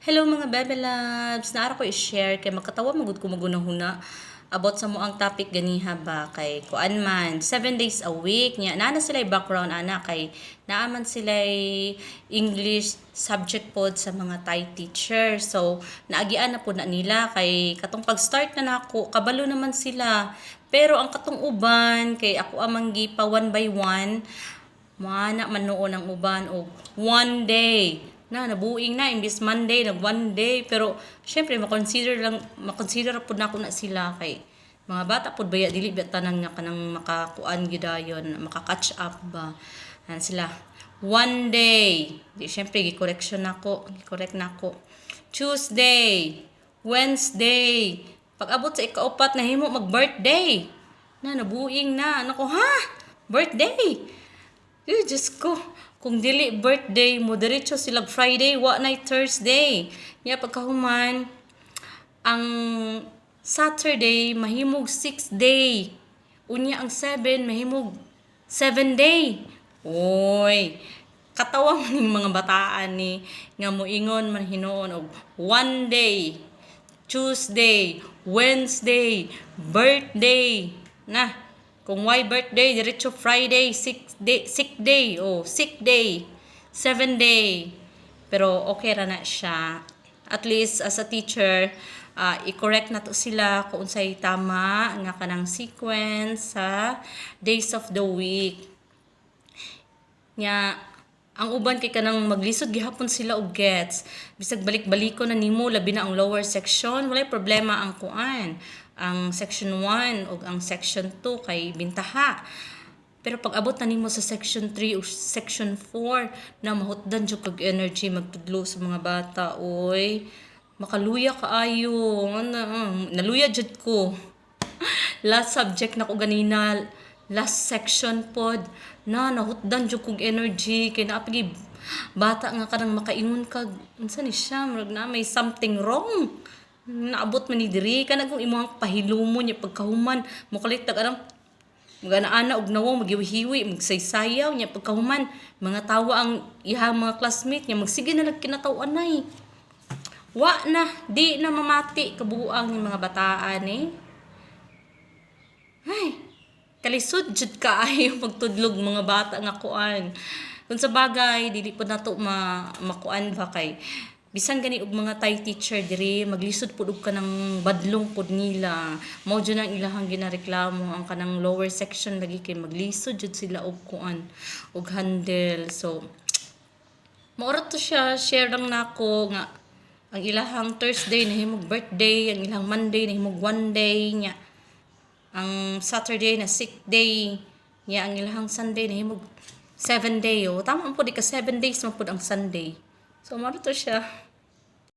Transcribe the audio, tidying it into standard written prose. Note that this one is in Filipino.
Hello mga Bebe Loves! Naara ko i-share kay makatawa magud ko magunahuna about sa mo ang topic ganiha ba kay kuan man 7 days a week nya naa sila background ana kay naaman sila English subject pod sa mga Thai teacher. So naagian na po na nila kay katong pag-start na nako kabalo naman sila. Pero ang katong uban kay ako amang gipa one by one mana man noon ang uban og one day nabuing na imbis Monday nag one day, pero syempre makonsider pud nako na sila kay mga bata pud baya dili ba tanan nga kanang makakuan gidayon maka-catch up ba sila one day di syempre gi-correct nako Tuesday, Wednesday, pag abot sa ikaupat na himo mag birthday nabuing na nako ha birthday. Diyos ko, kung dili birthday mo, diretso sila Friday, wa na Thursday. Nga pagkahuman, ang Saturday, mahimog 6 day. Unya ang 7, mahimog 7 day. Oy, katawa man yung mga bataan ni, nga moingon man hinoon og one day, Tuesday, Wednesday, birthday. Na, kung why birthday, diretso Friday, sick day, 7 day. Pero okay ra na siya. At least as a teacher, i-correct na to sila kung unsay tama nga kanang sequence sa days of the week. Nya ang uban kay kanang maglisod gihapon sila og gets. Bisag balik-baliko na nimo labi na ang lower section, walay problema ang kuan. Ang section 1 ug ang section 2 kay bintaha. Pero pag abot na nimo sa section 3 o section 4 na mahutdan jud kag energy magtudlo sa mga bata oy. Makaluya kaayo. Naluya jud ko. Last subject na ko ganina, last section pod na nahutdan jud kog energy kay naapigi bata nga kanang makaingon kag unsa ni siya murag na may something wrong. Naabot man ni diri kana kung imong pahilumo nya pagkahuman mo kalit anang magana-ana og nawo maghiwi-hiwi magsaysayaw nya pagkahuman mga tawa ang ihang mga classmate nya magsige na nagkinataw-anay wa na di na mamati kabuang ng mga bataan ay kalisod jud kaayo pagtudlog mga bata nga kuan kung sa bagay dili pud nato makuan ba kay bisan gani og mga Thai teacher diri maglisod pud og kanang badlong pud nila mao jud ang ilahang ginareklamo ang kanang lower section lagi kay maglisod jud sila og kuan og handle. So maura to siya share lang nako nga ang ilahang Thursday nahimog birthday, ang ilahang Monday nahimog one day nya, ang Saturday na sick day nya, ang ilahang Sunday nahimog 7 day tama po di ka 7 days man pud ang Sunday. So maura to siya.